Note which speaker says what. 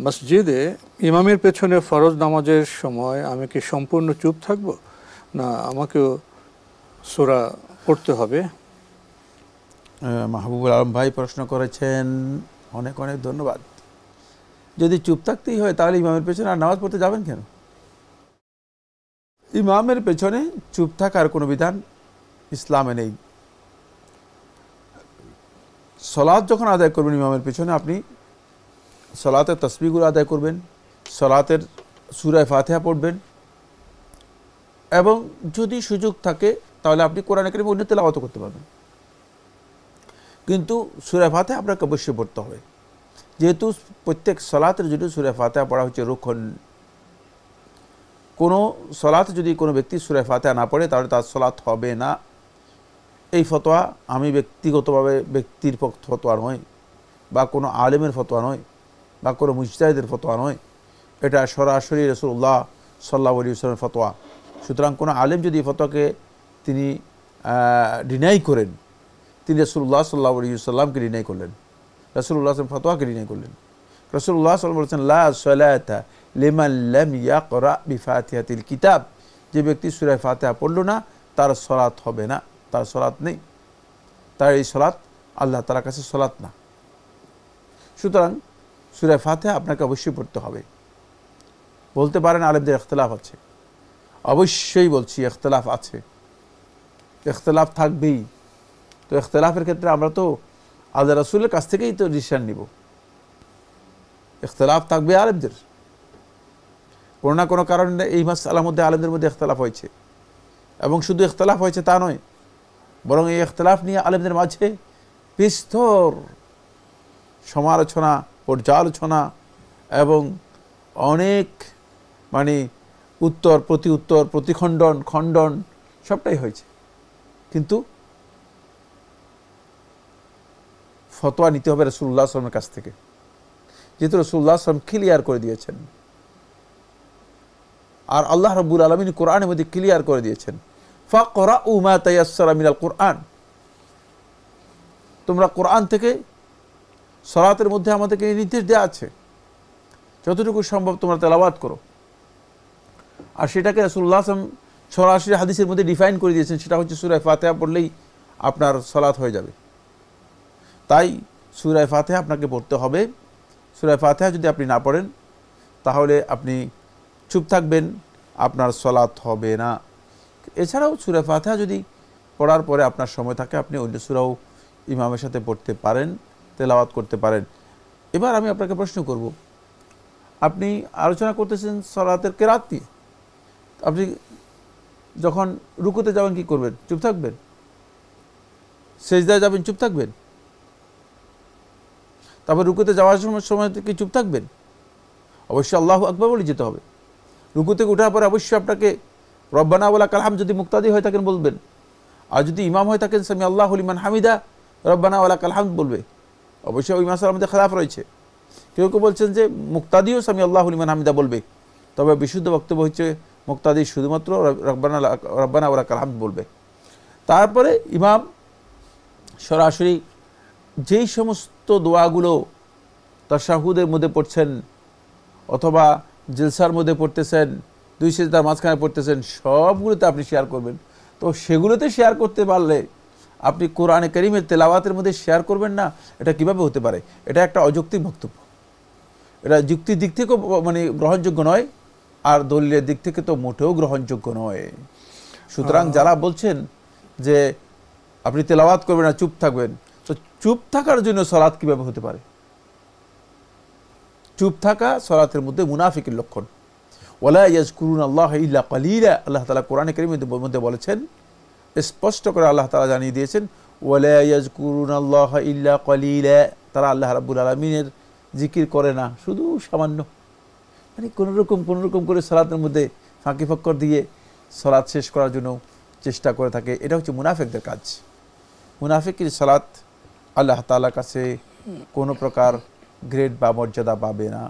Speaker 1: মসজিদে ইমামের পেছনে ফরজ নামাজের সময় আমি কি সম্পূর্ণ চুপ থাকব, না আমাকেও সূরা পড়তে হবে?
Speaker 2: মাহবুবুল আলম ভাই প্রশ্ন করেছেন, অনেক অনেক ধন্যবাদ। যদি চুপ থাকতেই হয় তাহলে ইমামের পেছনে আর নামাজ পড়তে যাবেন কেন? ইমামের পেছনে চুপ থাকার কোনো বিধান ইসলামে নেই। সলাৎ যখন আদায় করবেন ইমামের পেছনে, আপনি সলাতের তাসবিহগুলো আদায় করবেন, সলাতের সূরা ফাতিহা পড়বেন, এবং যদি সুযোগ থাকে তাহলে আপনি কোরআন কারীম অন্য তেলাওয়াত করতে পারবেন। কিন্তু সূরা ফাতিহা আপনাকে অবশ্যই পড়তে হবে, যেহেতু প্রত্যেক সলাতের জন্য সূরা ফাতিহা পড়া হচ্ছে রুকন। কোনো সলাতে যদি কোনো ব্যক্তি সূরা ফাতিহা না পড়ে তাহলে তার সলাত হবে না। এই ফতোয়া আমি ব্যক্তিগতভাবে ব্যক্তির ফতোয়া নয়, বা কোনো আলেমের ফতোয়া নয়, বা কোনো মুজতাহিদের ফতোয়া নয়, এটা সরাসরি রাসূলুল্লাহ সাল্লাল্লাহু আলাইহি ওয়াসাল্লামের ফতোয়া। সুতরাং কোনো আলেম যদি ফতোয়াকে তিনি ডিনাই করেন, তিনি রাসূলুল্লাহ সাল্লাল্লাহু আলাইহি ওয়াসাল্লামকে ডিনাই করলেন, রাসূলুল্লাহ ফতোয়াকে ডিনাই করলেন। রাসূলুল্লাহ সাল্লাল্লাহু আলাইহি ওয়াসাল্লাম বলেছেন, লা সালাতা লিমান লাম ইয়াকরা বিফাতিহাতিল কিতাব, যে ব্যক্তি সূরা ফাতিহা পড়ল না তার সলাত হবে না, তার সলাত নেই, তার এই সলাত আল্লাহ তাআলার কাছে সলাত না। সুতরাং সূরা ফাতিহা আপনাকে অবশ্যই পড়তে হবে। বলতে পারেন আলেমদের ইখতিলাফ আছে, অবশ্যই বলছি ইখতিলাফ আছে, ইখতিলাফ থাকবেই। তো ইখতিলাফের ক্ষেত্রে আমরা তো আল্লাহ রাসূলের কাছ থেকেই তো ডিসিশন নিব। ইখতিলাফ থাকবে আলেমদের, কোনো না কোনো কারণে এই মাসআলার মধ্যে আলেমদের মধ্যে ইখতিলাফ হয়েছে, এবং শুধু ইখতিলাফ হয়েছে তা নয়, বরং এই ইখতিলাফ নিয়ে আলেমদের মাঝে বিস্তর সমালোচনা, পর্যালোচনা এবং অনেক উত্তর প্রতি উত্তর, প্রতিখণ্ডন, খণ্ডন সবটাই হয়েছে। কিন্তু ফতোয়া নিতে হবে রাসূলুল্লাহ সাল্লাল্লাহু আলাইহি ওয়াসাল্লামের কাছ থেকে, যেহেতু রাসূলুল্লাহ সাল্লাল্লাহু আলাইহি ওয়াসাল্লাম ক্লিয়ার করে দিয়েছেন, আর আল্লাহ রাব্বুল আলামিন কোরআনের মধ্যে ক্লিয়ার করে দিয়েছেন, ফাকরাউ মা তায়াসসারা মিনাল কোরআন, তোমরা কোরআন থেকে সালাতের মধ্যে আমাদেরকে নির্দেশ দেওয়া আছে, যতটুকু সম্ভব তোমরা তেলাওয়াত করো। আর সেটাকে রাসূলুল্লাহ সাল্লাল্লাহু আলাইহি ওয়াসাল্লাম সরাসরি হাদিসের মধ্যে ডিফাইন করে দিয়েছেন, সেটা হচ্ছে সূরা ফাতিহা পড়লেই আপনার সালাত হয়ে যাবে। তাই সূরা ফাতিহা আপনাকে পড়তে হবে। সূরা ফাতিহা যদি আপনি না পড়েন তাহলে আপনি চুপ থাকবেন, আপনার সালাত হবে না। এছাড়াও সূরা ফাতিহা যদি পড়ার পরে আপনার সময় থাকে, আপনি অন্য সূরাও ইমামের সাথে পড়তে পারেন, তেলাওয়াত করতে পারেন। এবার আমি আপনাকে প্রশ্ন করব, আপনি আলোচনা করতেছেন সালাতের কেরাত নিয়ে, আপনি যখন রুকুতে যাবেন কি করবেন? চুপ থাকবেন? সেজদায় যাবেন চুপ থাকবেন? তারপর রুকুতে যাওয়ার সময় কি চুপ থাকবেন? অবশ্যই আল্লাহু আকবার বলে যেতে হবে। রুকু থেকে ওঠার পরে অবশ্যই আপনাকে রব্বানা ওয়া লাকাল হামদ যদি মুক্তাদি হয়ে থাকেন বলবেন, আর যদি ইমাম হয়ে থাকেন সামি আল্লাহু লিমান হামিদা রব্বানা ওয়া লাকাল হামদ বলবে। অবশ্যই ওই মাসালার মধ্যে খেলাফ রয়েছে, কেউ কেউ বলছেন যে মুক্তাদিও সামি আল্লাহু লিমান হামিদা বলবে, তবে বিশুদ্ধ বক্তব্য হচ্ছে মুক্তাদি শুধুমাত্র রব্বানা ওয়া লাকাল হামদ বলবে। তারপরে ইমাম সরাসরি যেই সমস্ত দোয়াগুলো তাশাহুদের মধ্যে পড়ছেন অথবা জলসার মধ্যে পড়তেছেন, দুই সিজদার মাঝখানে পড়তেছেন, সবগুলোতে আপনি শেয়ার করবেন। তো সেগুলোতে শেয়ার করতে পারলে আপনি কোরআনে কারীমের তেলাওয়াতের মধ্যে শেয়ার করবেন না, এটা কিভাবে হতে পারে? এটা একটা অযৌক্তিক বক্তব্য, এটা যুক্তির দিক থেকেও গ্রহণযোগ্য নয়, আর দলিলের দিক থেকে তো মোটেও গ্রহণযোগ্য নয়। সুতরাং যারা বলছেন যে আপনি তেলাওয়াত করবেন না, চুপ থাকবেন, তো চুপ থাকার জন্য সালাত কিভাবে হতে পারে? চুপ থাকা সালাতের মধ্যে মুনাফিকের লক্ষণ। ওয়ালা ইয়াজকুরুনাল্লাহ ইল্লা কালিলা, আল্লাহ তাআলা কোরআনে কারীমের মধ্যে বলেছেন, স্পষ্ট করে আল্লাহ তাআলা জানিয়ে দিয়েছেন, ওয়ালা ইয়াজকুরুনাল্লাহ ইল্লা কালিলা, তারা আল্লাহ রাব্বুল আলামিনের জিকির করে না, শুধু সামান্য, কোনোরকম করে সালাতের মধ্যে ফাঁকি ফক্কর দিয়ে সালাত শেষ করার জন্য চেষ্টা করে থাকে। এটা হচ্ছে মুনাফিকদের কাজ। মুনাফিকের সালাত আল্লাহ তাআলার কাছে কোনো প্রকার গ্রেড বা মর্যাদা পাবে না।